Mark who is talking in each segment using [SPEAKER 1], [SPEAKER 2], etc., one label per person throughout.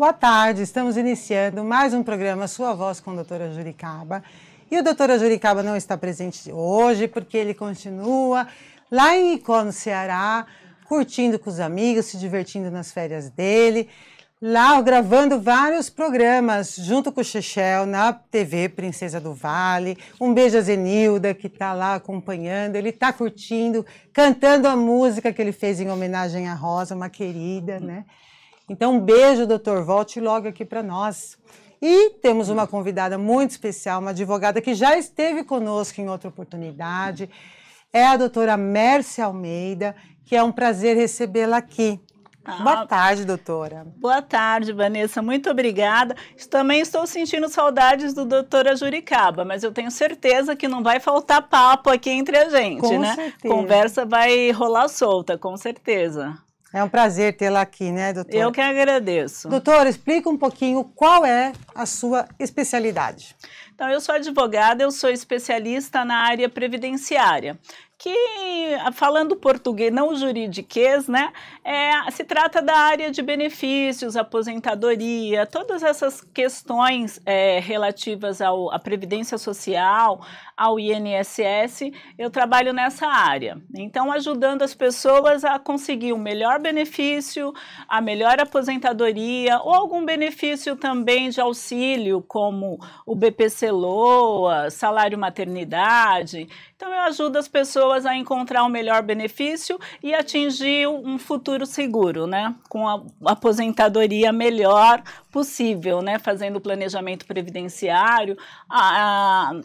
[SPEAKER 1] boa tarde. Estamos iniciando mais um programa Sua Voz com a doutora Juricaba. E o doutora Juricaba não está presente hoje porque ele continua lá em Icó, no Ceará, curtindo com os amigos, se divertindo nas férias dele, lá gravando vários programas junto com o Chechel na TV Princesa do Vale. Um beijo a Zenilda, que está lá acompanhando. Ele está curtindo, cantando a música que ele fez em homenagem à Rosa, uma querida, né? Então, um beijo, doutor. Volte logo aqui para nós. E temos uma convidada muito especial, uma advogada que já esteve conosco em outra oportunidade. É a doutora Mércia Almeida, que é um prazer recebê-la aqui. Boa tarde, doutora.
[SPEAKER 2] Boa tarde, Vanessa. Muito obrigada. Também estou sentindo saudades do doutora Juricaba, mas eu tenho certeza que não vai faltar papo aqui entre a gente,
[SPEAKER 1] com
[SPEAKER 2] né?
[SPEAKER 1] certeza.
[SPEAKER 2] Conversa vai rolar solta, com certeza.
[SPEAKER 1] É um prazer tê-la aqui, né, doutora?
[SPEAKER 2] Eu que agradeço.
[SPEAKER 1] Doutora, explica um pouquinho qual é a sua especialidade.
[SPEAKER 2] Então, eu sou advogada, eu sou especialista na área previdenciária, que, falando português, não juridiquês, né, se trata da área de benefícios, aposentadoria, todas essas questões relativas à Previdência Social, ao INSS, eu trabalho nessa área. Então, ajudando as pessoas a conseguir um melhor benefício, a melhor aposentadoria, ou algum benefício também de auxílio, como o BPC-LOA, salário maternidade. Então, eu ajudo as pessoas a encontrar um melhor benefício e atingir um futuro seguro, né? Com a aposentadoria melhor possível, né? Fazendo o planejamento previdenciário,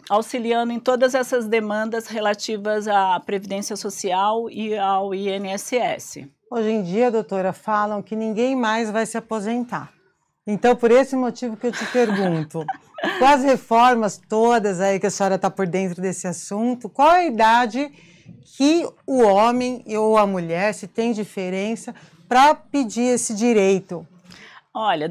[SPEAKER 2] auxiliando em todas essas demandas relativas à Previdência Social e ao INSS.
[SPEAKER 1] Hoje em dia, doutora, falam que ninguém mais vai se aposentar. Então, por esse motivo que eu te pergunto, com as reformas todas aí que a senhora está por dentro desse assunto, qual a idade que o homem ou a mulher, se tem diferença, para pedir esse direito?
[SPEAKER 2] Olha,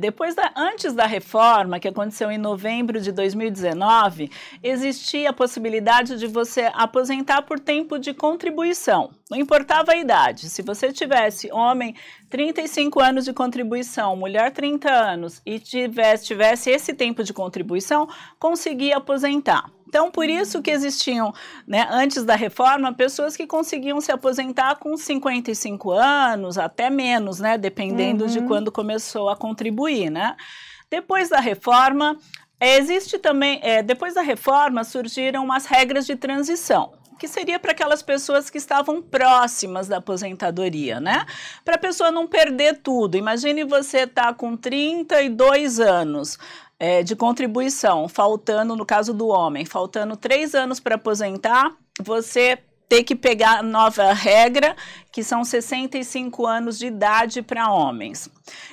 [SPEAKER 2] antes da reforma, que aconteceu em novembro de 2019, existia a possibilidade de você aposentar por tempo de contribuição. Não importava a idade. Se você tivesse homem 35 anos de contribuição, mulher 30 anos e tivesse esse tempo de contribuição, conseguia aposentar. Então, por isso que existiam, né, antes da reforma, pessoas que conseguiam se aposentar com 55 anos, até menos, né, dependendo de quando começou a contribuir, né? Depois da reforma, depois da reforma surgiram as regras de transição, que seria para aquelas pessoas que estavam próximas da aposentadoria, né? Para a pessoa não perder tudo. Imagine você estar com 32 anos de contribuição, faltando, no caso do homem, faltando 3 anos para aposentar, você ter que pegar a nova regra, que são 65 anos de idade para homens.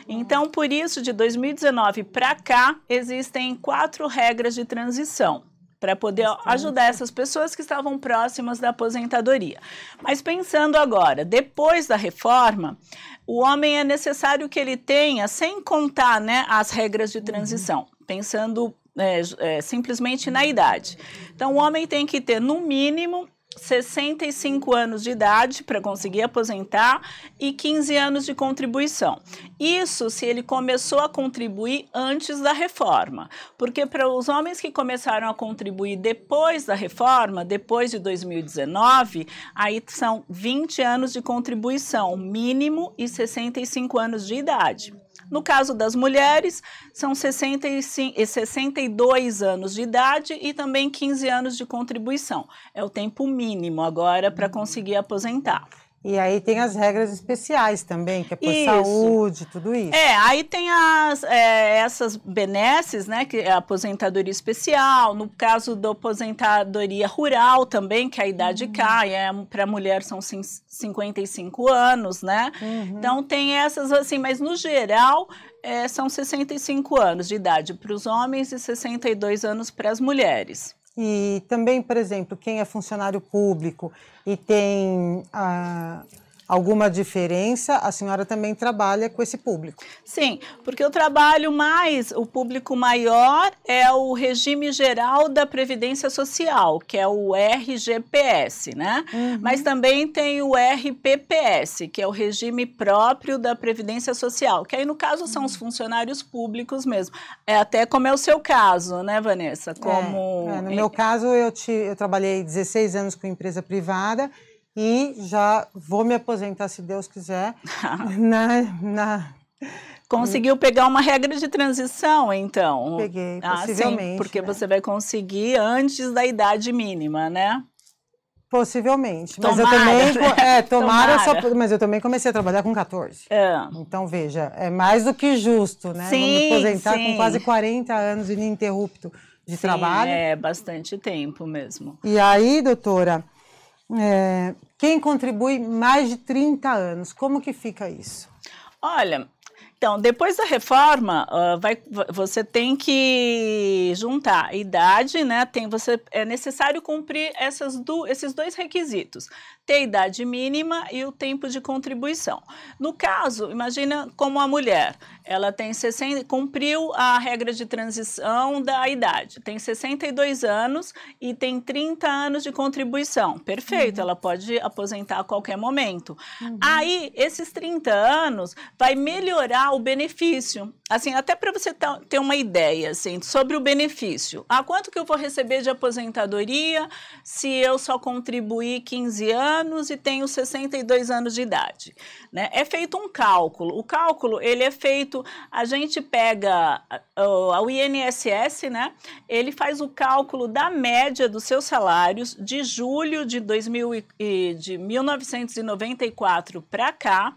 [SPEAKER 2] Então, por isso, de 2019 para cá, existem 4 regras de transição, para poder ajudar essas pessoas que estavam próximas da aposentadoria. Mas pensando agora, depois da reforma, o homem é necessário que ele tenha, sem contar, né, as regras de transição, pensando simplesmente na idade. Então, o homem tem que ter, no mínimo, 65 anos de idade para conseguir aposentar e 15 anos de contribuição. Isso se ele começou a contribuir antes da reforma, porque para os homens que começaram a contribuir depois da reforma, depois de 2019, aí são 20 anos de contribuição mínimo e 65 anos de idade. No caso das mulheres, são 62 anos de idade e também 15 anos de contribuição. É o tempo mínimo agora para conseguir aposentar.
[SPEAKER 1] E aí tem as regras especiais também, que é por saúde, tudo isso.
[SPEAKER 2] Aí tem essas benesses, né, que é a aposentadoria especial, no caso da aposentadoria rural também, que a idade cai, para a mulher são 55 anos, né? Então tem essas assim, mas no geral são 65 anos de idade para os homens e 62 anos para as mulheres.
[SPEAKER 1] E também, por exemplo, quem é funcionário público e tem alguma diferença, a senhora também trabalha com esse público.
[SPEAKER 2] Sim, porque eu trabalho mais, o público maior é o regime geral da Previdência Social, que é o RGPS, né? Mas também tem o RPPS, que é o regime próprio da Previdência Social, que aí no caso são os funcionários públicos mesmo. É até como é o seu caso, né, Vanessa?
[SPEAKER 1] No meu caso, eu trabalhei 16 anos com empresa privada, e já vou me aposentar, se Deus quiser,
[SPEAKER 2] Conseguiu pegar uma regra de transição, então?
[SPEAKER 1] Peguei, possivelmente.
[SPEAKER 2] Sim, porque você vai conseguir antes da idade mínima, né?
[SPEAKER 1] Possivelmente. Mas
[SPEAKER 2] Tomara,
[SPEAKER 1] mas eu também comecei a trabalhar com 14. Então, veja, é mais do que justo, né?
[SPEAKER 2] Sim,
[SPEAKER 1] vou me aposentar com quase 40 anos ininterrupto de trabalho.
[SPEAKER 2] É bastante tempo mesmo.
[SPEAKER 1] E aí, doutora... quem contribui mais de 30 anos, como que fica isso?
[SPEAKER 2] Olha, então, depois da reforma, você tem que juntar a idade, né? É necessário cumprir esses dois requisitos, ter a idade mínima e o tempo de contribuição. No caso, imagina como a mulher, ela tem cumpriu a regra de transição da idade, tem 62 anos e tem 30 anos de contribuição. Perfeito, ela pode aposentar a qualquer momento. Aí, esses 30 anos vai melhorar o benefício. Assim, até para você ter uma ideia, assim, sobre o benefício. Quanto que eu vou receber de aposentadoria se eu só contribuir 15 anos e tenho 62 anos de idade? Né? É feito um cálculo. O cálculo, ele é feito, a gente pega o INSS, né? Ele faz o cálculo da média dos seus salários de julho de 1994 para cá.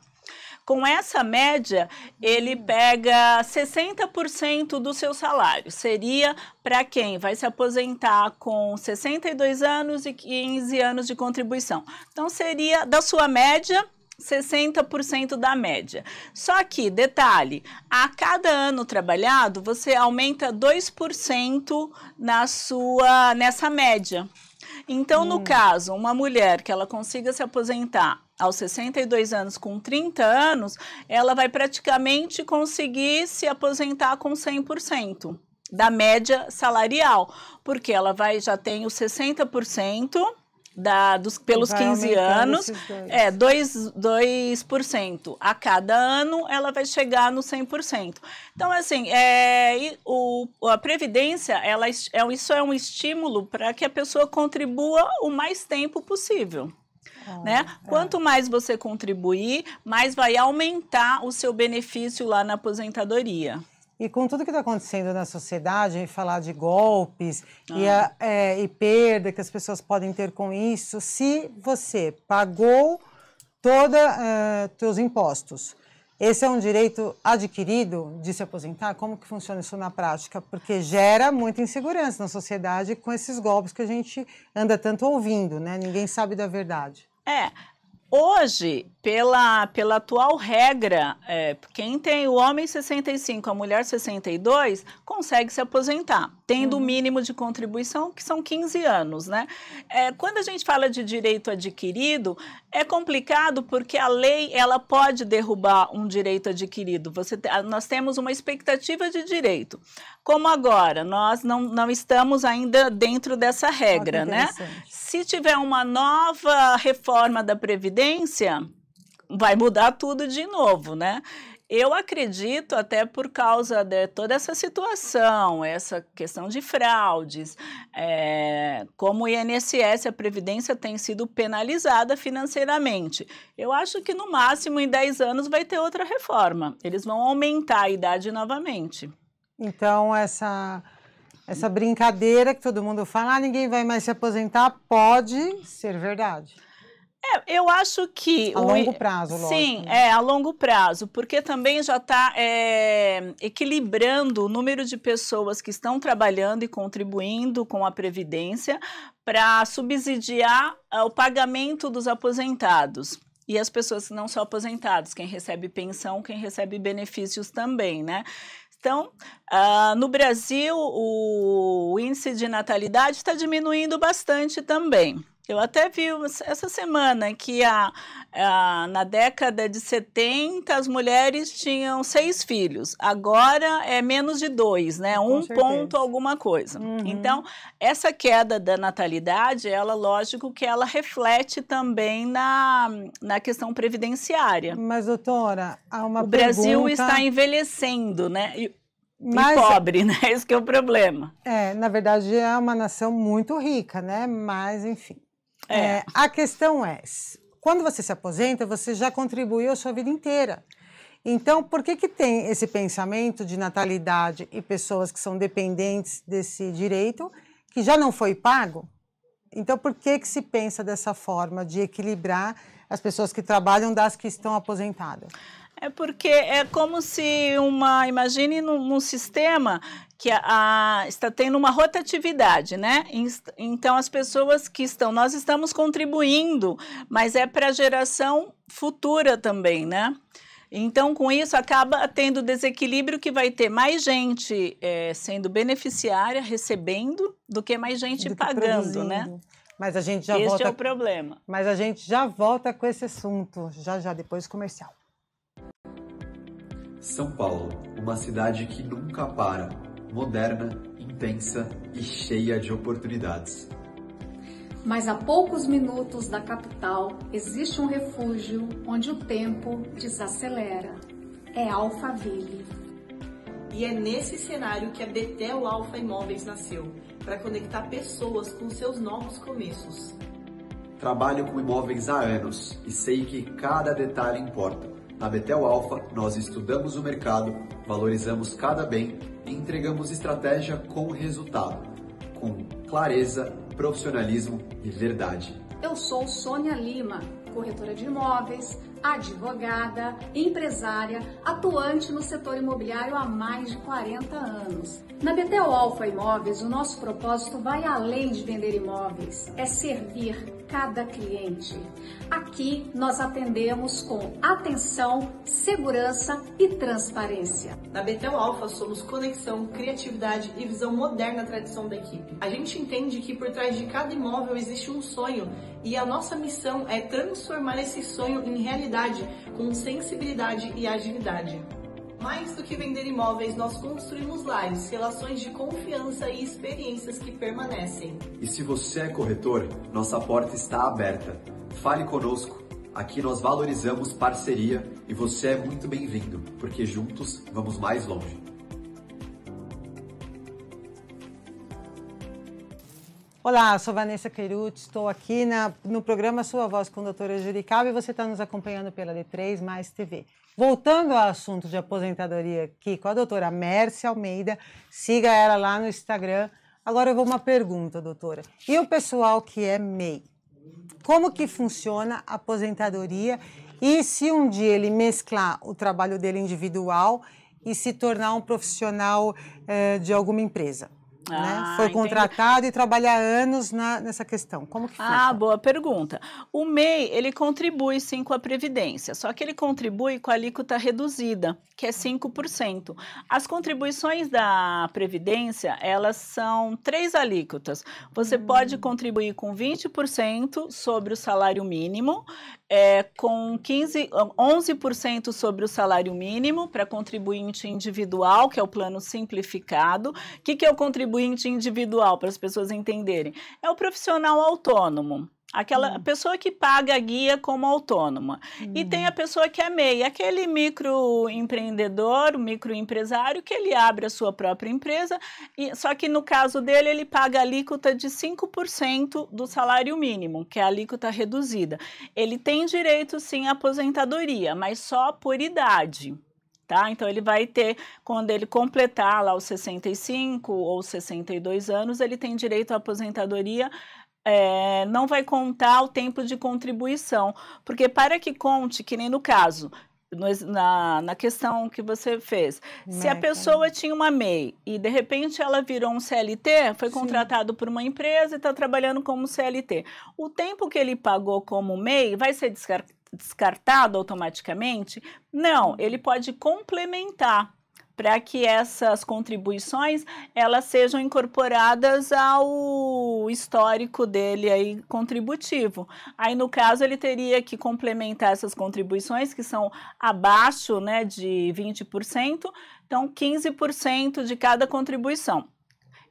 [SPEAKER 2] Com essa média, ele pega 60% do seu salário. Seria para quem vai se aposentar com 62 anos e 15 anos de contribuição. Então, seria da sua média, 60% da média. Só que, detalhe, a cada ano trabalhado, você aumenta 2% nessa média. Então, no caso, uma mulher que ela consiga se aposentar aos 62 anos com 30 anos, ela vai praticamente conseguir se aposentar com 100% da média salarial, porque ela já tem os 60% pelos 15 anos, 2% a cada ano, ela vai chegar no 100%. Então, assim, a Previdência, isso é um estímulo para que a pessoa contribua o mais tempo possível. Né? Quanto mais você contribuir, mais vai aumentar o seu benefício lá na aposentadoria.
[SPEAKER 1] E com tudo que está acontecendo na sociedade, falar de golpes e perda que as pessoas podem ter com isso, se você pagou todos seus impostos, esse é um direito adquirido de se aposentar? Como que funciona isso na prática? Porque gera muita insegurança na sociedade com esses golpes que a gente anda tanto ouvindo, né? Ninguém sabe da verdade.
[SPEAKER 2] Hoje, pela atual regra, quem tem o homem 65, a mulher 62, consegue se aposentar, tendo o mínimo de contribuição, que são 15 anos, né? Quando a gente fala de direito adquirido, é complicado porque a lei, ela pode derrubar um direito adquirido. Nós temos uma expectativa de direito. Como agora, nós não estamos ainda dentro dessa regra, né? Se tiver uma nova reforma da Previdência, vai mudar tudo de novo, né? Eu acredito, até por causa de toda essa situação, essa questão de fraudes, como o INSS, a Previdência tem sido penalizada financeiramente. Eu acho que no máximo em 10 anos vai ter outra reforma. Eles vão aumentar a idade novamente.
[SPEAKER 1] Então, essa brincadeira que todo mundo fala, ninguém vai mais se aposentar, pode ser verdade.
[SPEAKER 2] Eu acho que...
[SPEAKER 1] A longo prazo, lógico.
[SPEAKER 2] Sim, a longo prazo, porque também já está equilibrando o número de pessoas que estão trabalhando e contribuindo com a Previdência para subsidiar o pagamento dos aposentados. E as pessoas que não são aposentadas, quem recebe pensão, quem recebe benefícios também, né? Então, no Brasil, o índice de natalidade está diminuindo bastante também. Eu até vi essa semana que na década de 70 as mulheres tinham 6 filhos, agora é menos de 2, né?
[SPEAKER 1] Com
[SPEAKER 2] 1
[SPEAKER 1] certeza.
[SPEAKER 2] ponto alguma coisa. Então, essa queda da natalidade, ela, lógico que ela reflete também na questão previdenciária.
[SPEAKER 1] Mas, doutora, há uma
[SPEAKER 2] O Brasil
[SPEAKER 1] pergunta...
[SPEAKER 2] está envelhecendo, né? E
[SPEAKER 1] Mas,
[SPEAKER 2] pobre, né? Esse que é o problema.
[SPEAKER 1] na verdade, é uma nação muito rica, né? Mas, enfim. A questão é, quando você se aposenta, você já contribuiu a sua vida inteira. Então, por que tem esse pensamento de natalidade e pessoas que são dependentes desse direito que já não foi pago? Então, por que se pensa dessa forma de equilibrar as pessoas que trabalham das que estão aposentadas?
[SPEAKER 2] É porque é como se imagine num sistema que está tendo uma rotatividade, né? Então, as pessoas que nós estamos contribuindo, mas é para a geração futura também, né? Então, com isso, acaba tendo desequilíbrio que vai ter mais gente sendo beneficiária, recebendo, do que mais gente pagando, né?
[SPEAKER 1] Mas a gente já
[SPEAKER 2] Este é o problema.
[SPEAKER 1] Mas a gente já volta com esse assunto, já depois do comercial.
[SPEAKER 3] São Paulo, uma cidade que nunca para, moderna, intensa e cheia de oportunidades.
[SPEAKER 4] Mas a poucos minutos da capital existe um refúgio onde o tempo desacelera. É Alphaville.
[SPEAKER 5] E é nesse cenário que a Betel Alfa Imóveis nasceu, para conectar pessoas com seus novos começos.
[SPEAKER 3] Trabalho com imóveis há anos e sei que cada detalhe importa. Na Betel Alfa, nós estudamos o mercado, valorizamos cada bem e entregamos estratégia com resultado, com clareza, profissionalismo e verdade.
[SPEAKER 4] Eu sou Sônia Lima, corretora de imóveis, advogada, empresária, atuante no setor imobiliário há mais de 40 anos. Na Betel Alfa Imóveis, o nosso propósito vai além de vender imóveis, é servir cada cliente. Aqui nós atendemos com atenção, segurança e transparência.
[SPEAKER 5] Na Betel Alfa somos conexão, criatividade e visão moderna à tradição da equipe. A gente entende que por trás de cada imóvel existe um sonho e a nossa missão é transformar esse sonho em realidade com sensibilidade e agilidade. Mais do que vender imóveis, nós construímos lares, relações de confiança e experiências que permanecem.
[SPEAKER 3] E se você é corretor, nossa porta está aberta. Fale conosco. Aqui nós valorizamos parceria e você é muito bem-vindo, porque juntos vamos mais longe.
[SPEAKER 1] Olá, sou Vanessa Queirucci, estou aqui no programa Sua Voz com a doutora Juricaba e você está nos acompanhando pela D3 Mais TV. Voltando ao assunto de aposentadoria aqui com a doutora Mércia Almeida, siga ela lá no Instagram. Agora eu vou uma pergunta, doutora. E o pessoal que é MEI? Como que funciona a aposentadoria e se um dia ele mesclar o trabalho dele individual e se tornar um profissional de alguma empresa? Né? Foi contratado e trabalha há anos nessa questão. Como que fica?
[SPEAKER 2] Boa pergunta. O MEI, ele contribui sim com a Previdência, só que ele contribui com a alíquota reduzida, que é 5%. As contribuições da Previdência, elas são 3 alíquotas. Você pode contribuir com 20% sobre o salário mínimo, com 11% sobre o salário mínimo para contribuinte individual, que é o plano simplificado. O que é o contribuinte individual, para as pessoas entenderem? É o profissional autônomo. Aquela pessoa que paga a guia como autônoma. E tem a pessoa que é MEI, aquele microempreendedor, microempresário, que ele abre a sua própria empresa, só que no caso dele, ele paga a alíquota de 5% do salário mínimo, que é a alíquota reduzida. Ele tem direito, sim, à aposentadoria, mas só por idade. Tá? Então, ele vai ter, quando ele completar lá os 65 ou 62 anos, ele tem direito à aposentadoria. Não vai contar o tempo de contribuição, porque para que conte, que nem no caso, na questão que você fez, se a pessoa tinha uma MEI e de repente ela virou um CLT, foi contratado por uma empresa e está trabalhando como CLT, o tempo que ele pagou como MEI vai ser descartado automaticamente? Não, ele pode complementar. para que essas contribuições elas sejam incorporadas ao histórico dele aí contributivo. Aí, no caso, ele teria que complementar essas contribuições que são abaixo, né, de 20%, então 15% de cada contribuição.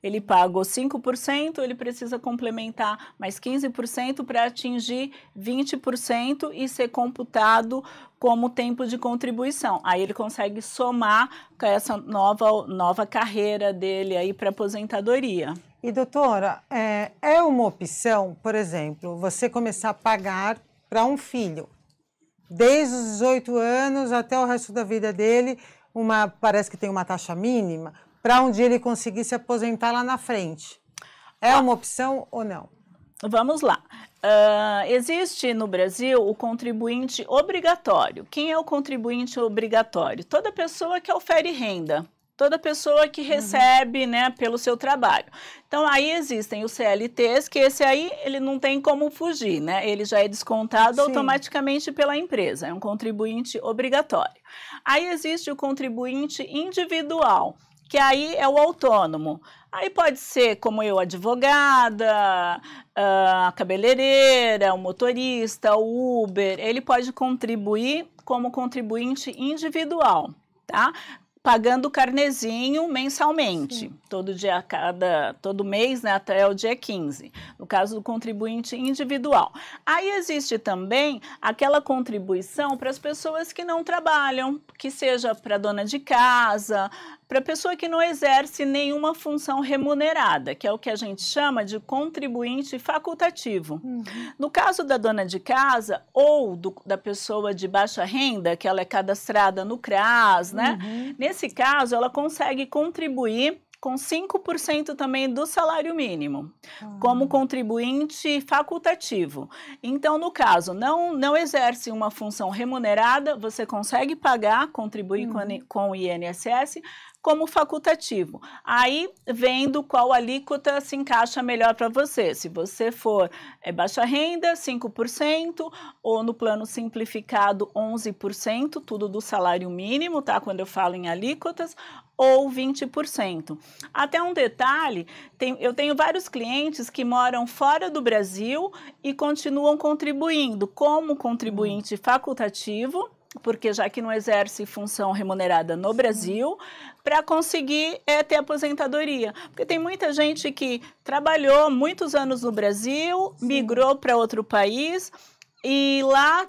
[SPEAKER 2] Ele pagou 5%, ele precisa complementar mais 15% para atingir 20% e ser computado como tempo de contribuição. Aí ele consegue somar com essa nova carreira dele aí para aposentadoria.
[SPEAKER 1] E doutora, é uma opção, por exemplo, você começar a pagar para um filho, desde os 18 anos até o resto da vida dele, parece que tem uma taxa mínima, para um dia ele conseguir se aposentar lá na frente. É uma opção ou não?
[SPEAKER 2] Vamos lá. Existe no Brasil o contribuinte obrigatório. Quem é o contribuinte obrigatório? Toda pessoa que ofere renda. Toda pessoa que recebe, né, pelo seu trabalho. Então, aí existem os CLTs, que esse aí, ele não tem como fugir, né? Ele já é descontado automaticamente pela empresa, é um contribuinte obrigatório. Aí existe o contribuinte individual, que aí é o autônomo. Aí pode ser como eu, advogada, a cabeleireira, o motorista, o Uber, ele pode contribuir como contribuinte individual, tá? Pagando carnezinho mensalmente, todo mês, né, até o dia 15, no caso do contribuinte individual. Aí existe também aquela contribuição para as pessoas que não trabalham, que seja para dona de casa, para pessoa que não exerce nenhuma função remunerada, que é o que a gente chama de contribuinte facultativo. No caso da dona de casa ou da pessoa de baixa renda, que ela é cadastrada no CRAS, né? Nesse caso, ela consegue contribuir com 5% também do salário mínimo, como contribuinte facultativo. Então, no caso, não exerce uma função remunerada, você consegue contribuir com o INSS como facultativo. Aí, vendo qual alíquota se encaixa melhor para você. Se você for baixa renda, 5%, ou no plano simplificado, 11%, tudo do salário mínimo, tá? Quando eu falo em alíquotas, ou 20%. Até um detalhe, eu tenho vários clientes que moram fora do Brasil e continuam contribuindo como contribuinte facultativo, porque já que não exerce função remunerada no Brasil, para conseguir ter aposentadoria. Porque tem muita gente que trabalhou muitos anos no Brasil, migrou para outro país, e lá,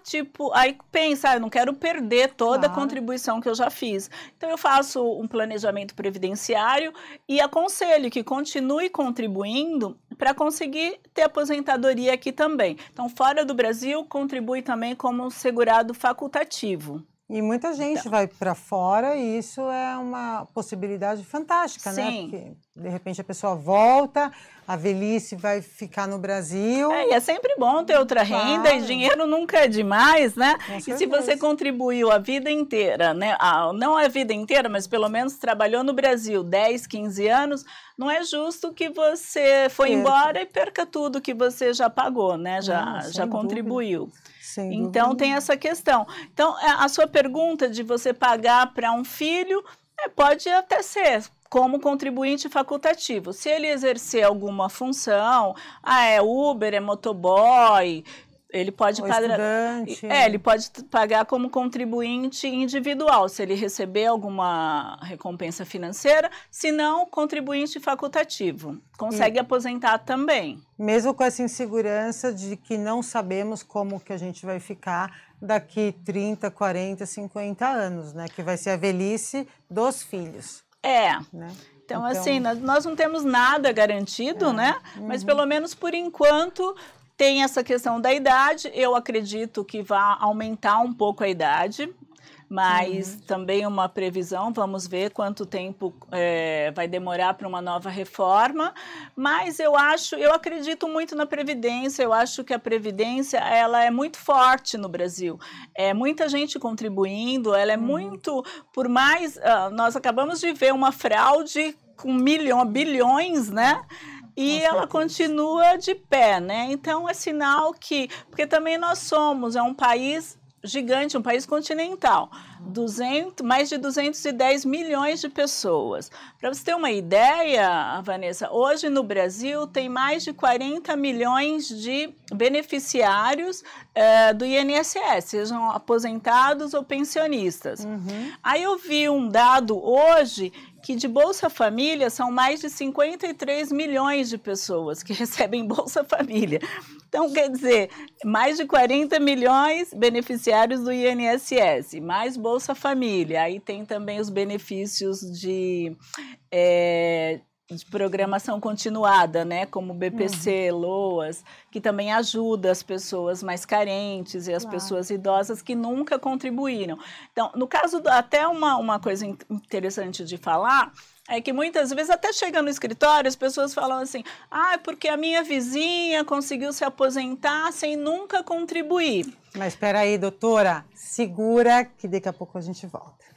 [SPEAKER 2] aí pensa, eu não quero perder toda a contribuição que eu já fiz. Então, eu faço um planejamento previdenciário e aconselho que continue contribuindo para conseguir ter aposentadoria aqui também. Então, fora do Brasil, contribui também como segurado facultativo.
[SPEAKER 1] E muita gente vai para fora e isso é uma possibilidade fantástica, né? Porque, de repente, a pessoa volta, a velhice vai ficar no Brasil.
[SPEAKER 2] E é sempre bom ter outra renda e dinheiro nunca é demais, né? E se você contribuiu a vida inteira, né? Não a vida inteira, mas pelo menos trabalhou no Brasil 10, 15 anos, não é justo que você foi embora e perca tudo que você já pagou, né? Já contribuiu. Então, tem essa questão. Então, a sua pergunta de você pagar para um filho, pode até ser como contribuinte facultativo. Se ele exercer alguma função, é Uber, é motoboy, ele pode ele pode pagar como contribuinte individual, se ele receber alguma recompensa financeira, se não, contribuinte facultativo. Consegue aposentar também.
[SPEAKER 1] Mesmo com essa insegurança de que não sabemos como que a gente vai ficar daqui 30, 40, 50 anos, né? Que vai ser a velhice dos filhos.
[SPEAKER 2] Né? Então, assim, nós não temos nada garantido, né? Mas pelo menos por enquanto tem essa questão da idade. Eu acredito que vai aumentar um pouco a idade, mas também uma previsão, vamos ver quanto tempo vai demorar para uma nova reforma, mas eu acredito muito na Previdência, eu acho que a Previdência, ela é muito forte no Brasil, muita gente contribuindo, ela é muito, por mais, nós acabamos de ver uma fraude com bilhões, né? E ela continua de pé, né? Então, é sinal porque também nós somos, um país gigante, um país continental, mais de 210 milhões de pessoas. Para você ter uma ideia, Vanessa, hoje no Brasil tem mais de 40 milhões de beneficiários do INSS, sejam aposentados ou pensionistas. Aí eu vi um dado hoje que de Bolsa Família são mais de 53 milhões de pessoas que recebem Bolsa Família. Então, quer dizer, mais de 40 milhões beneficiários do INSS, mais Bolsa Família. Aí tem também os benefícios de programação continuada, né, como BPC, LOAS, que também ajuda as pessoas mais carentes e as pessoas idosas que nunca contribuíram. Então, no caso, até uma coisa interessante de falar é que muitas vezes até chega no escritório, as pessoas falam assim, porque a minha vizinha conseguiu se aposentar sem nunca contribuir.
[SPEAKER 1] Mas espera aí, doutora, segura que daqui a pouco a gente volta.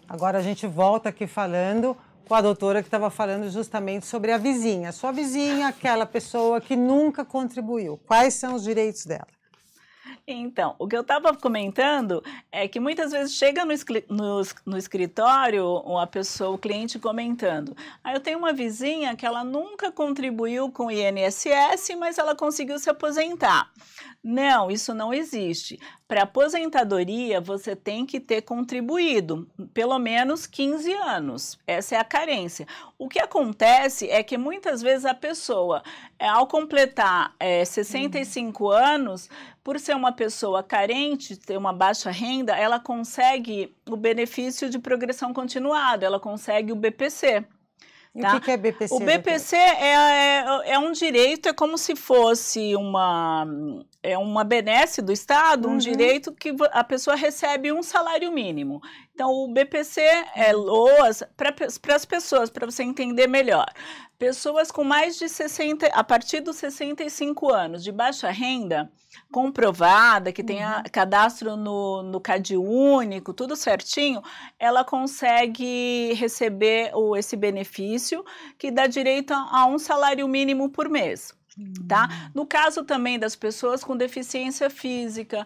[SPEAKER 1] Agora a gente volta aqui falando com a doutora que estava falando justamente sobre a vizinha. Sua vizinha, aquela pessoa que nunca contribuiu. Quais são os direitos dela?
[SPEAKER 2] Então, o que eu estava comentando é que muitas vezes chega no escritório o cliente comentando, eu tenho uma vizinha que ela nunca contribuiu com o INSS, mas ela conseguiu se aposentar. Não, isso não existe. Para aposentadoria, você tem que ter contribuído pelo menos 15 anos. Essa é a carência. O que acontece é que muitas vezes a pessoa, ao completar 65 anos, por ser uma pessoa carente, ter uma baixa renda, ela consegue o benefício de progressão continuada, ela consegue o BPC.
[SPEAKER 1] Tá? E o que é BPC?
[SPEAKER 2] O BPC é um direito, é como se fosse uma benesse do Estado, um direito que a pessoa recebe um salário mínimo. Então, o BPC é LOAS para as pessoas, para você entender melhor. Pessoas com mais de 60, a partir dos 65 anos, de baixa renda, comprovada, que tenha cadastro no CadÚnico, tudo certinho, ela consegue receber esse benefício que dá direito a um salário mínimo por mês. Tá? No caso também das pessoas com deficiência física,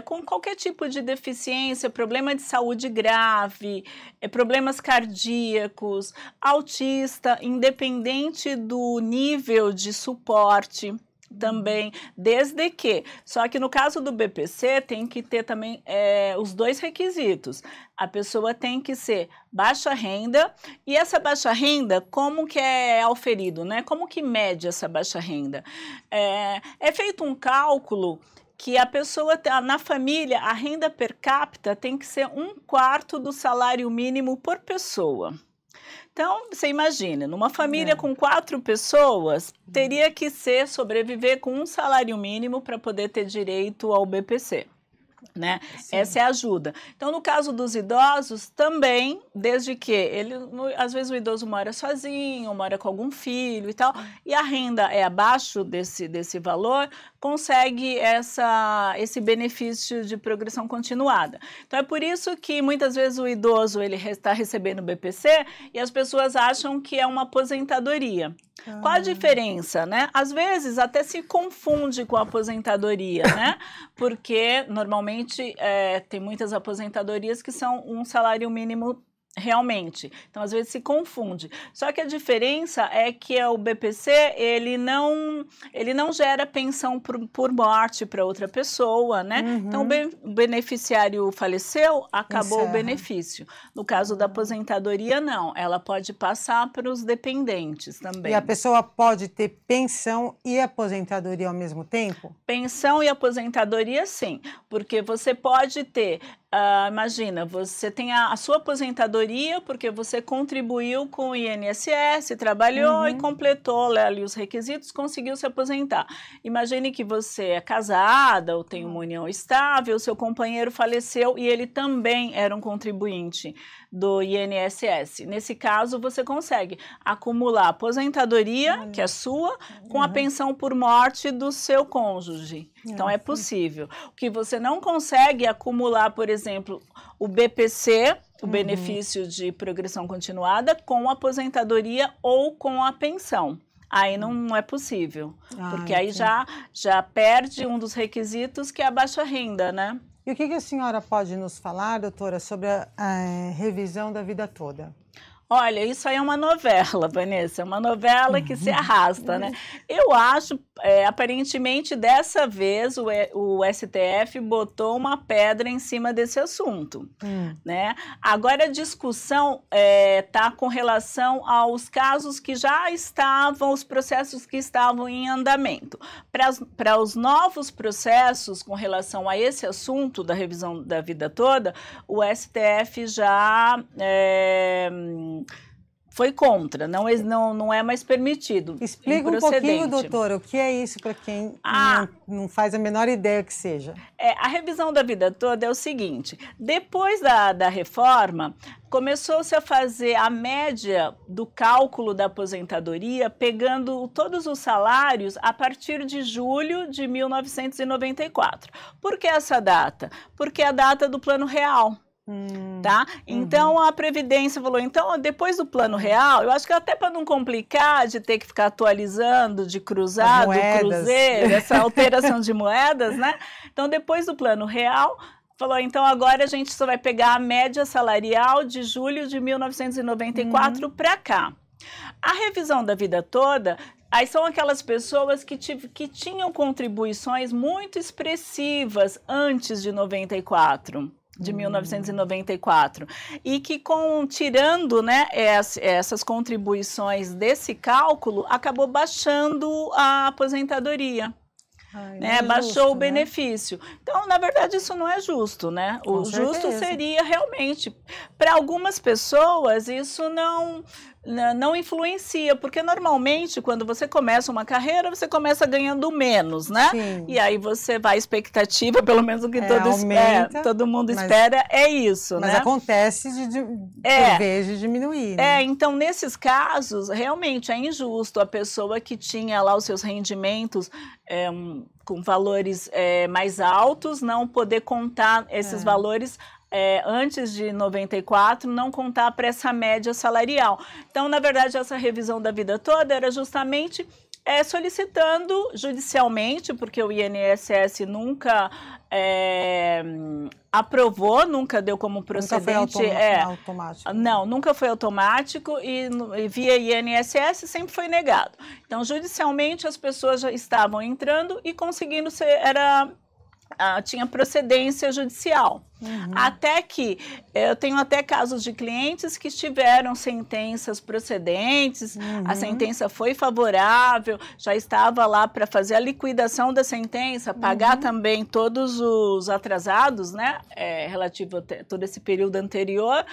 [SPEAKER 2] com qualquer tipo de deficiência, problema de saúde grave, problemas cardíacos, autista, independente do nível de suporte, também, desde que, só que no caso do BPC tem que ter também os dois requisitos. A pessoa tem que ser baixa renda, e essa baixa renda, como que é auferido, né? Como que mede essa baixa renda? É feito um cálculo que a pessoa, na família, a renda per capita tem que ser 1/4 do salário mínimo por pessoa. Então, você imagina, numa família com 4 pessoas, teria que sobreviver com um salário mínimo para poder ter direito ao BPC. Né? Essa é a ajuda. Então, no caso dos idosos, também, desde que às vezes o idoso mora sozinho, mora com algum filho e tal, e a renda é abaixo desse valor, consegue esse benefício de progressão continuada. Então, é por isso que muitas vezes o idoso está recebendo BPC e as pessoas acham que é uma aposentadoria. Qual a diferença, né? Às vezes até se confunde com a aposentadoria, né? Porque normalmente tem muitas aposentadorias que são um salário mínimo Realmente. Então, às vezes se confunde. Só que a diferença é que o BPC, ele não gera pensão por morte para outra pessoa, né? Então, o beneficiário faleceu, acabou o benefício. No caso da aposentadoria, não. Ela pode passar para os dependentes também.
[SPEAKER 1] E a pessoa pode ter pensão e aposentadoria ao mesmo tempo?
[SPEAKER 2] Pensão e aposentadoria, sim. Porque você pode ter... imagina, você tem a sua aposentadoria porque você contribuiu com o INSS, trabalhou e completou ali os requisitos, conseguiu se aposentar. Imagine que você é casada ou tem uma união estável, seu companheiro faleceu e ele também era um contribuinte do INSS. Nesse caso, você consegue acumular a aposentadoria, que é sua, com a pensão por morte do seu cônjuge. Então, é possível. O que você não consegue é acumular, por exemplo, o BPC, o benefício de progressão continuada, com a aposentadoria ou com a pensão. Aí não é possível, porque aí já perde um dos requisitos, que é a baixa renda, né?
[SPEAKER 1] E o que a senhora pode nos falar, doutora, sobre a revisão da vida toda?
[SPEAKER 2] Olha, isso aí é uma novela, Vanessa, é uma novela que se arrasta, né? Eu acho, aparentemente, dessa vez o STF botou uma pedra em cima desse assunto, né? Agora a discussão está com relação aos casos que já estavam, os processos que estavam em andamento. Para os novos processos com relação a esse assunto da revisão da vida toda, o STF já... foi contra, não é mais permitido.
[SPEAKER 1] Explica um pouquinho, doutora, o que é isso para quem não faz a menor ideia que seja.
[SPEAKER 2] A revisão da vida toda é o seguinte: depois da reforma, começou-se a fazer a média do cálculo da aposentadoria, pegando todos os salários a partir de julho de 1994. Por que essa data? Porque é a data do Plano Real. Tá? Então a Previdência falou, então depois do Plano Real, eu acho que até para não complicar de ter que ficar atualizando, de cruzado, cruzeiro, essa alteração de moedas, né? Então depois do Plano Real, falou, então agora a gente só vai pegar a média salarial de julho de 1994 para cá. A revisão da vida toda... Aí são aquelas pessoas que tinham contribuições muito expressivas antes de 94. De 1994, e que tirando, né, essas contribuições desse cálculo, acabou baixando a aposentadoria. Né? Baixou o benefício. Né? Então, na verdade, isso não é justo, né? O justo seria realmente, para algumas pessoas, isso não influencia, porque normalmente quando você começa uma carreira, você começa ganhando menos, né?
[SPEAKER 1] Sim.
[SPEAKER 2] E aí você vai à expectativa, pelo menos o que todo mundo espera é isso,
[SPEAKER 1] mas
[SPEAKER 2] né?
[SPEAKER 1] Acontece por vez de diminuir, né?
[SPEAKER 2] Então nesses casos, realmente é injusto a pessoa que tinha lá os seus rendimentos com valores mais altos, não poder contar esses valores antes de 94, não contar para essa média salarial. Então, na verdade, essa revisão da vida toda era justamente solicitando judicialmente, porque o INSS nunca aprovou, nunca deu como procedente.
[SPEAKER 1] Nunca foi automático.
[SPEAKER 2] Não, nunca foi automático e via INSS sempre foi negado. Então, judicialmente, as pessoas já estavam entrando e conseguindo tinha procedência judicial. Até que eu tenho até casos de clientes que tiveram sentenças procedentes, a sentença foi favorável, já estava lá para fazer a liquidação da sentença, pagar também todos os atrasados, né, relativo a todo esse período anterior.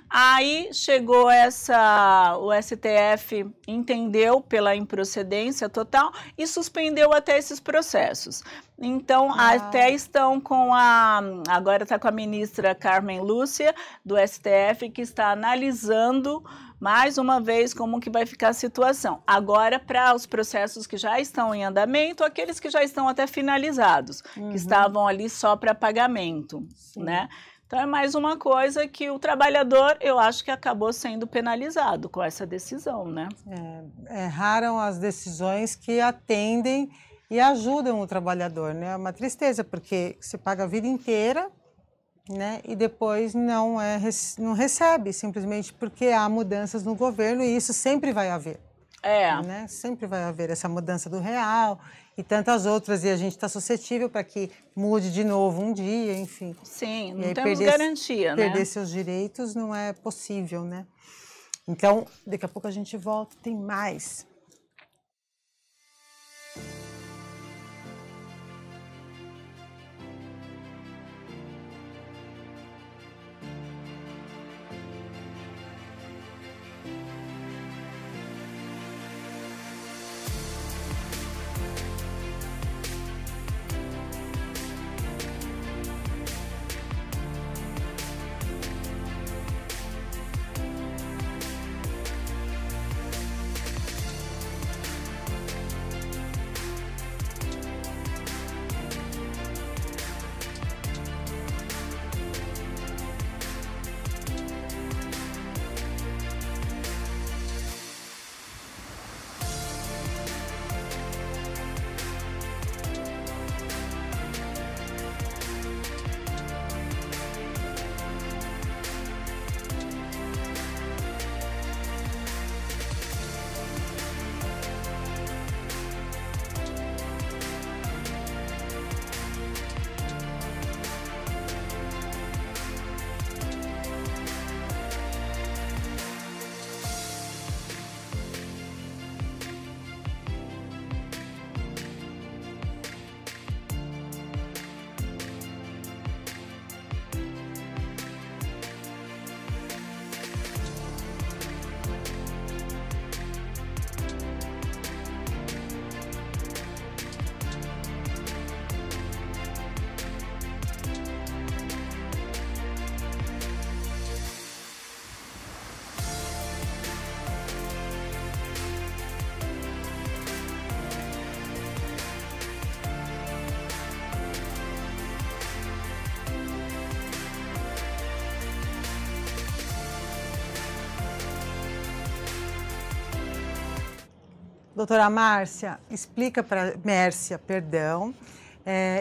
[SPEAKER 2] Aí chegou o STF entendeu pela improcedência total e suspendeu até esses processos. Então, até estão com agora está com a ministra Carmen Lúcia, do STF, que está analisando mais uma vez como que vai ficar a situação. Agora, para os processos que já estão em andamento, aqueles que já estão até finalizados, que estavam ali só para pagamento, né? Então, é mais uma coisa que o trabalhador, eu acho que acabou sendo penalizado com essa decisão, né?
[SPEAKER 1] Erraram as decisões que atendem e ajudam o trabalhador, né? É uma tristeza, porque você paga a vida inteira né? E depois não recebe, simplesmente porque há mudanças no governo e isso sempre vai haver. Né? Sempre vai haver essa mudança do real e tantas outras, e a gente está suscetível para que mude de novo um dia, enfim.
[SPEAKER 2] Sim, não temos garantia, né?
[SPEAKER 1] Perder seus direitos não é possível, né? Então, daqui a pouco a gente volta, tem mais. Doutora Mércia, explica para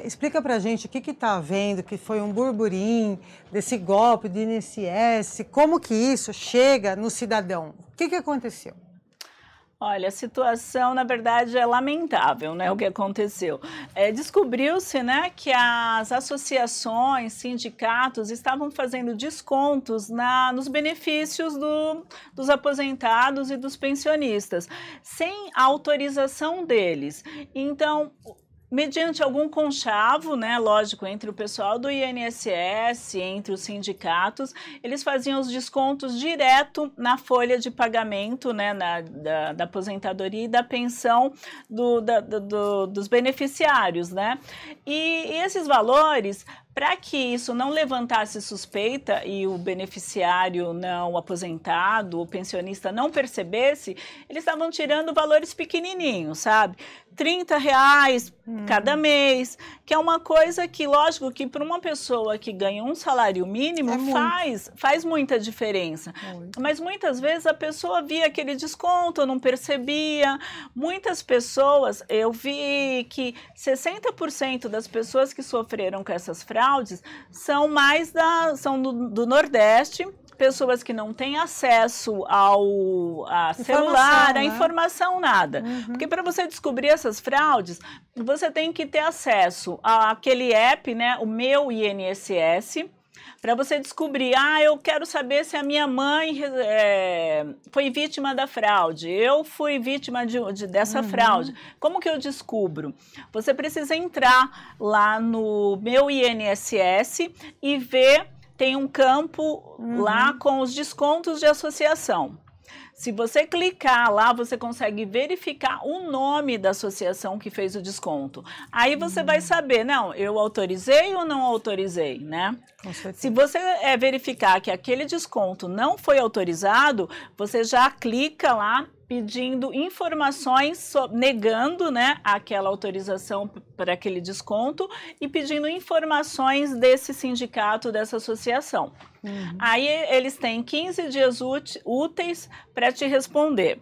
[SPEAKER 1] explica para a gente o que está havendo, que foi um burburinho desse golpe do INSS, como que isso chega no cidadão? O que aconteceu?
[SPEAKER 2] Olha, a situação, na verdade, é lamentável, né, o que aconteceu. Descobriu-se, né, que as associações, sindicatos estavam fazendo descontos nos benefícios dos aposentados e dos pensionistas, sem a autorização deles. Então, mediante algum conchavo, né, lógico, entre o pessoal do INSS, entre os sindicatos, eles faziam os descontos direto na folha de pagamento, né, da aposentadoria e da pensão dos beneficiários, né? E esses valores, para que isso não levantasse suspeita e o beneficiário não aposentado, o pensionista não percebesse, eles estavam tirando valores pequenininhos, sabe? R$30 cada mês, que é uma coisa que, lógico, que para uma pessoa que ganha um salário mínimo faz muita diferença. Mas muitas vezes a pessoa via aquele desconto, não percebia. Muitas pessoas, eu vi que 60% das pessoas que sofreram com essas fraudes são do Nordeste, pessoas que não têm acesso a celular, a informação, nada. Porque para você descobrir essas fraudes, você tem que ter acesso àquele app, né, o Meu INSS, para você descobrir, eu quero saber se a minha mãe foi vítima da fraude, eu fui vítima dessa fraude. Como que eu descubro? Você precisa entrar lá no Meu INSS e ver, tem um campo lá com os descontos de associação. Se você clicar lá, você consegue verificar o nome da associação que fez o desconto. Aí você vai saber, não, eu autorizei ou não autorizei, né? Se você verificar que aquele desconto não foi autorizado, você já clica lá pedindo informações, negando, né, aquela autorização para aquele desconto e pedindo informações desse sindicato, dessa associação. Aí eles têm 15 dias úteis para te responder.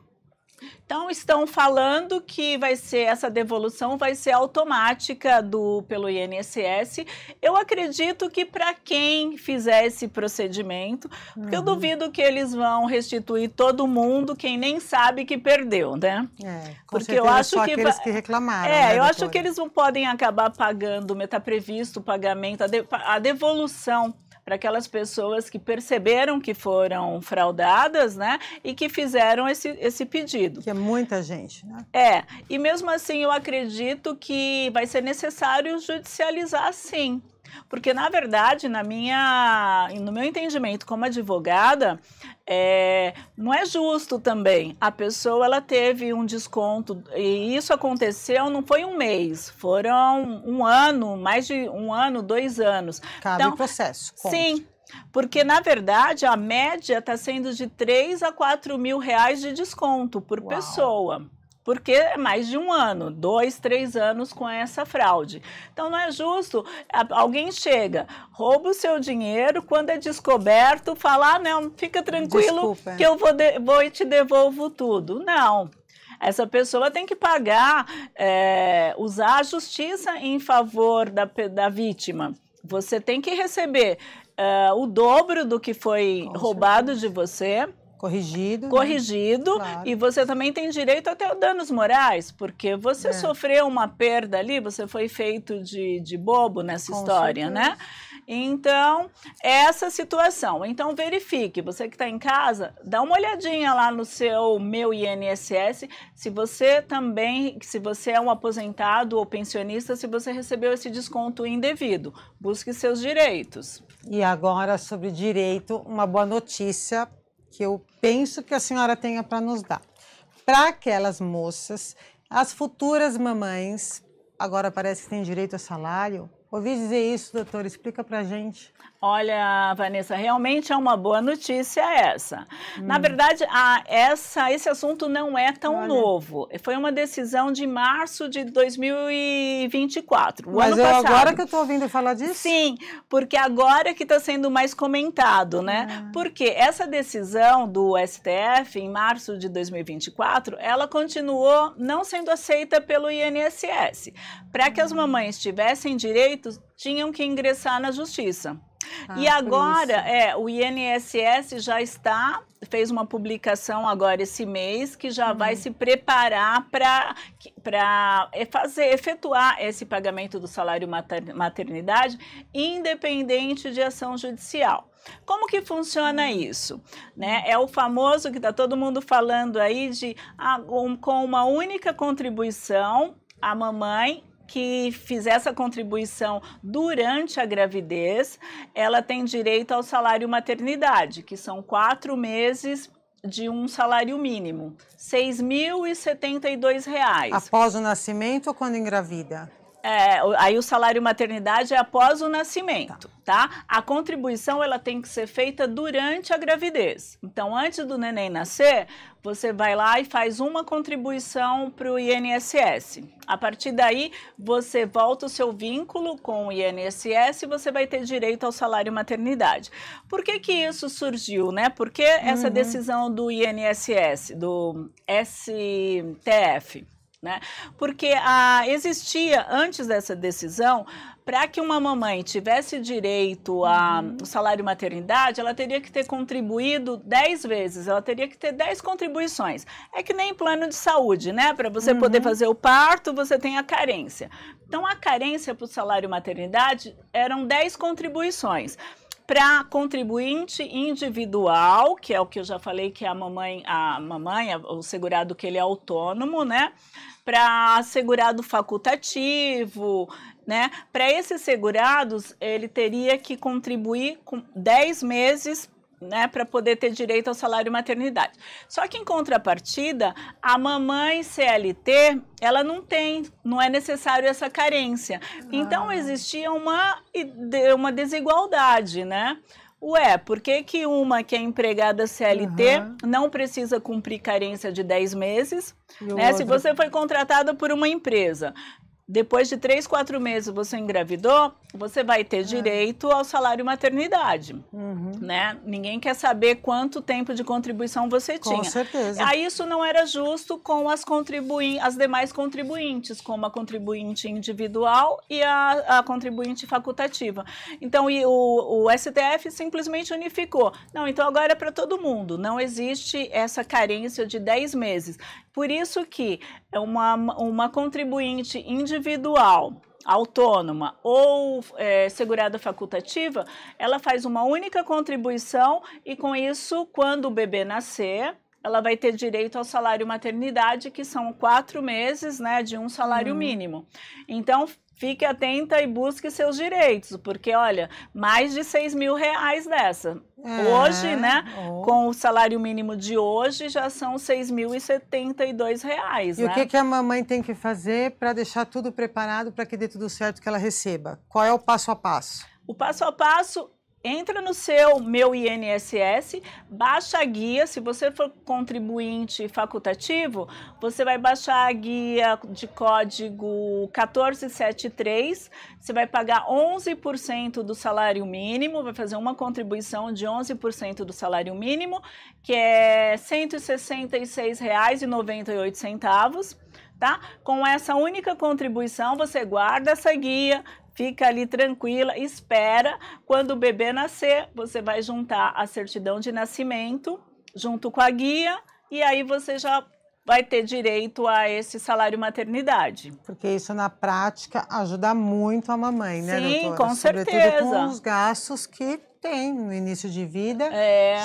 [SPEAKER 2] Então, estão falando que essa devolução vai ser automática pelo INSS. Eu acredito que para quem fizer esse procedimento, porque eu duvido que eles vão restituir todo mundo, quem nem sabe que perdeu, né?
[SPEAKER 1] Porque eu acho
[SPEAKER 2] só
[SPEAKER 1] que aqueles que reclamaram.
[SPEAKER 2] Eu acho que eles não podem acabar pagando, está previsto o pagamento, a devolução para aquelas pessoas que perceberam que foram fraudadas, né, e que fizeram esse pedido. Que
[SPEAKER 1] é muita gente, né?
[SPEAKER 2] E mesmo assim eu acredito que vai ser necessário judicializar, sim. Porque, na verdade, no meu entendimento como advogada, não é justo também. A pessoa ela teve um desconto, e isso aconteceu, não foi um mês, foram um ano, mais de um ano, 2 anos.
[SPEAKER 1] Cabe então, processo. Conte.
[SPEAKER 2] Sim. Porque, na verdade, a média está sendo de 3 a 4 mil reais de desconto por pessoa. Porque é mais de um ano, 2, 3 anos com essa fraude. Então, não é justo, alguém chega, rouba o seu dinheiro, quando é descoberto, fala, não, fica tranquilo. Desculpa. Que eu vou e te devolvo tudo. Não. Essa pessoa tem que pagar, usar a justiça em favor da vítima. Você tem que receber o dobro do que foi roubado de você.
[SPEAKER 1] Corrigido.
[SPEAKER 2] Né? Claro. E você também tem direito até a danos morais, porque você sofreu uma perda ali, você foi feito de bobo nessa história, né? Então, essa situação. Então, verifique, você que está em casa, dá uma olhadinha lá no seu Meu INSS, se você é um aposentado ou pensionista, se você recebeu esse desconto indevido. Busque seus direitos.
[SPEAKER 1] E agora, sobre direito, uma boa notícia que eu penso que a senhora tenha para nos dar. Para aquelas moças, as futuras mamães, agora parece que tem direito a salário. Ouvi dizer isso, doutora, explica para a gente.
[SPEAKER 2] Olha, Vanessa, realmente é uma boa notícia essa. Na verdade, esse assunto não é tão novo. Foi uma decisão de março de 2024, o ano passado.
[SPEAKER 1] Mas agora que eu estou ouvindo falar disso?
[SPEAKER 2] Sim, porque agora que está sendo mais comentado, né? Porque essa decisão do STF, em março de 2024, ela continuou não sendo aceita pelo INSS. Para que as mamães tivessem direitos, tinham que ingressar na justiça. E agora, o INSS já fez uma publicação agora esse mês, que já vai se preparar para efetuar esse pagamento do salário maternidade, independente de ação judicial. Como que funciona isso? Né? É o famoso que está todo mundo falando aí de com uma única contribuição, a mamãe que fizer essa contribuição durante a gravidez, ela tem direito ao salário maternidade, que são 4 meses de um salário mínimo, R$ 6.072.
[SPEAKER 1] Após o nascimento ou quando engravida?
[SPEAKER 2] Aí o salário maternidade é após o nascimento, tá? A contribuição, ela tem que ser feita durante a gravidez. Então, antes do neném nascer, você vai lá e faz uma contribuição para o INSS. A partir daí, você volta o seu vínculo com o INSS e você vai ter direito ao salário maternidade. Por que que isso surgiu, né? Por que essa decisão do INSS, do STF? Né? Porque existia, antes dessa decisão, para que uma mamãe tivesse direito ao salário maternidade, ela teria que ter contribuído 10 vezes, ela teria que ter 10 contribuições. É que nem plano de saúde, né? Para você poder fazer o parto, você tem a carência. Então, a carência para o salário maternidade eram 10 contribuições. Para contribuinte individual, que é o que eu já falei, que é o segurado que ele é autônomo, né? Para segurado facultativo, né? Para esses segurados, ele teria que contribuir com 10 meses, né, para poder ter direito ao salário maternidade. Só que em contrapartida, a mamãe CLT, ela não é necessário essa carência. Então existia uma desigualdade, né? Por que uma que é empregada CLT não precisa cumprir carência de 10 meses? Né? Se você foi contratada por uma empresa, depois de 3, 4 meses você engravidou, você vai ter direito ao salário maternidade, né? Ninguém quer saber quanto tempo de contribuição você tinha.
[SPEAKER 1] Com certeza.
[SPEAKER 2] Aí isso não era justo com as demais contribuintes, como a contribuinte individual e a contribuinte facultativa. Então, o STF simplesmente unificou. Não, então agora é para todo mundo. Não existe essa carência de 10 meses. Por isso que uma contribuinte individual, autônoma ou segurada facultativa, ela faz uma única contribuição e com isso, quando o bebê nascer, ela vai ter direito ao salário maternidade, que são 4 meses, né, de um salário mínimo. Então, fique atenta e busque seus direitos, porque, olha, mais de R$6.000 dessa. Hoje, né, com o salário mínimo de hoje, já são R$6.072,
[SPEAKER 1] E o que a mamãe tem que fazer para deixar tudo preparado para que dê tudo certo que ela receba? Qual é o passo a passo?
[SPEAKER 2] O passo a passo... Entra no seu Meu INSS, baixa a guia. Se você for contribuinte facultativo, você vai baixar a guia de código 1473, você vai pagar 11% do salário mínimo, vai fazer uma contribuição de 11% do salário mínimo, que é R$ 166,98, tá? Com essa única contribuição, você guarda essa guia, fica ali tranquila, espera. Quando o bebê nascer, você vai juntar a certidão de nascimento junto com a guia e aí você já vai ter direito a esse salário maternidade.
[SPEAKER 1] Porque isso, na prática, ajuda muito a mamãe, né, doutora?
[SPEAKER 2] Sim, com certeza.
[SPEAKER 1] Sobretudo com os gastos que tem no início de vida,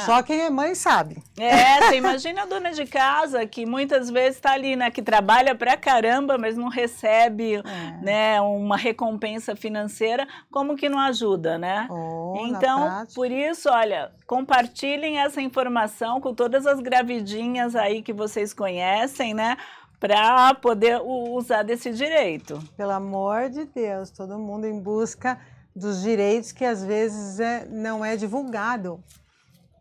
[SPEAKER 1] só quem é mãe sabe.
[SPEAKER 2] Você imagina a dona de casa que muitas vezes está ali, né, que trabalha pra caramba, mas não recebe né, uma recompensa financeira, como que não ajuda, né? Então, por isso, olha, compartilhem essa informação com todas as gravidinhas aí que vocês conhecem, né? Para poder usar desse direito.
[SPEAKER 1] Pelo amor de Deus, todo mundo em busca dos direitos que às vezes não é divulgado.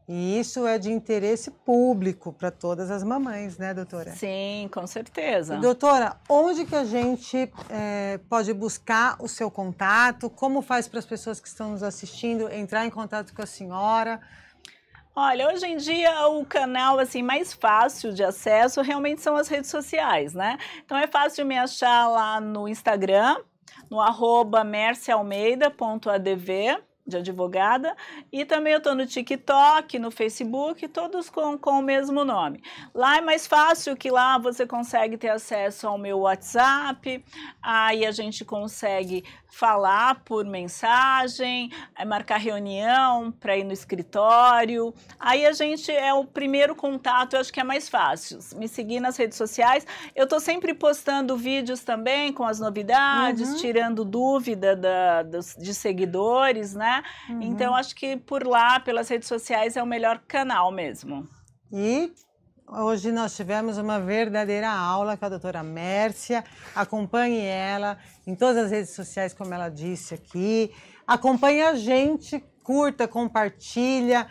[SPEAKER 1] E isso é de interesse público para todas as mamães, né, doutora?
[SPEAKER 2] Sim, com certeza.
[SPEAKER 1] E, doutora, onde que a gente pode buscar o seu contato? Como faz para as pessoas que estão nos assistindo entrar em contato com a senhora?
[SPEAKER 2] Olha, hoje em dia o canal assim mais fácil de acesso realmente são as redes sociais, né? Então é fácil me achar lá no Instagram, no @mercialmeida.adv, de advogada, e também eu estou no TikTok, no Facebook, todos com o mesmo nome. Lá é mais fácil, que lá você consegue ter acesso ao meu WhatsApp, aí a gente consegue falar por mensagem, marcar reunião para ir no escritório. Aí a gente o primeiro contato, eu acho que é mais fácil. Me seguir nas redes sociais. Eu estou sempre postando vídeos também com as novidades, tirando dúvida de seguidores, né? Então acho que por lá, pelas redes sociais, é o melhor canal mesmo.
[SPEAKER 1] E hoje nós tivemos uma verdadeira aula com a doutora Mércia. Acompanhe ela em todas as redes sociais, como ela disse aqui. Acompanhe a gente, curta, compartilha,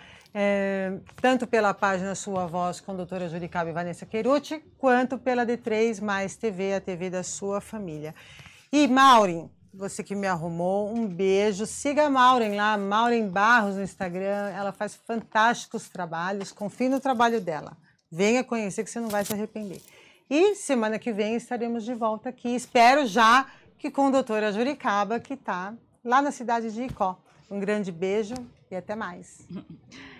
[SPEAKER 1] tanto pela página Sua Voz com a doutora Juricaba e Vanessa Querucci, quanto pela D3 Mais TV, a TV da sua família. E Maureen, você que me arrumou, um beijo. Siga a Maureen lá, Maureen Barros no Instagram. Ela faz fantásticos trabalhos, confie no trabalho dela. Venha conhecer que você não vai se arrepender. E semana que vem estaremos de volta aqui. Espero já que com a doutora Juricaba, que está lá na cidade de Icó. Um grande beijo e até mais.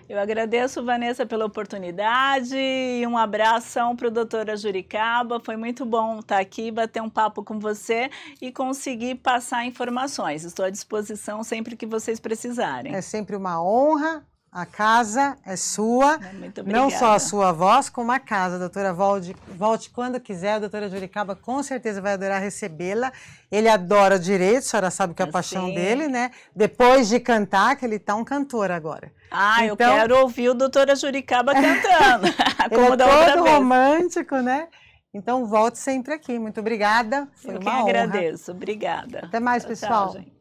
[SPEAKER 2] Eu agradeço, Vanessa, pela oportunidade e um abração para o doutora Juricaba. Foi muito bom estar aqui, bater um papo com você e conseguir passar informações. Estou à disposição sempre que vocês precisarem.
[SPEAKER 1] É sempre uma honra. A casa é sua,
[SPEAKER 2] muito obrigada.
[SPEAKER 1] Não só a sua voz, como a casa. Doutora, volte quando quiser. A doutora Juricaba com certeza vai adorar recebê-la. Ele adora direito, a senhora sabe que é a paixão dele, né? Depois de cantar, que ele tá um cantor agora.
[SPEAKER 2] Então, eu quero ouvir o doutora Juricaba cantando.
[SPEAKER 1] Como ele é todo romântico, né? Então, volte sempre aqui. Muito obrigada. Foi uma honra.
[SPEAKER 2] Eu que agradeço. Obrigada.
[SPEAKER 1] Até mais, pessoal.
[SPEAKER 2] Tchau, gente.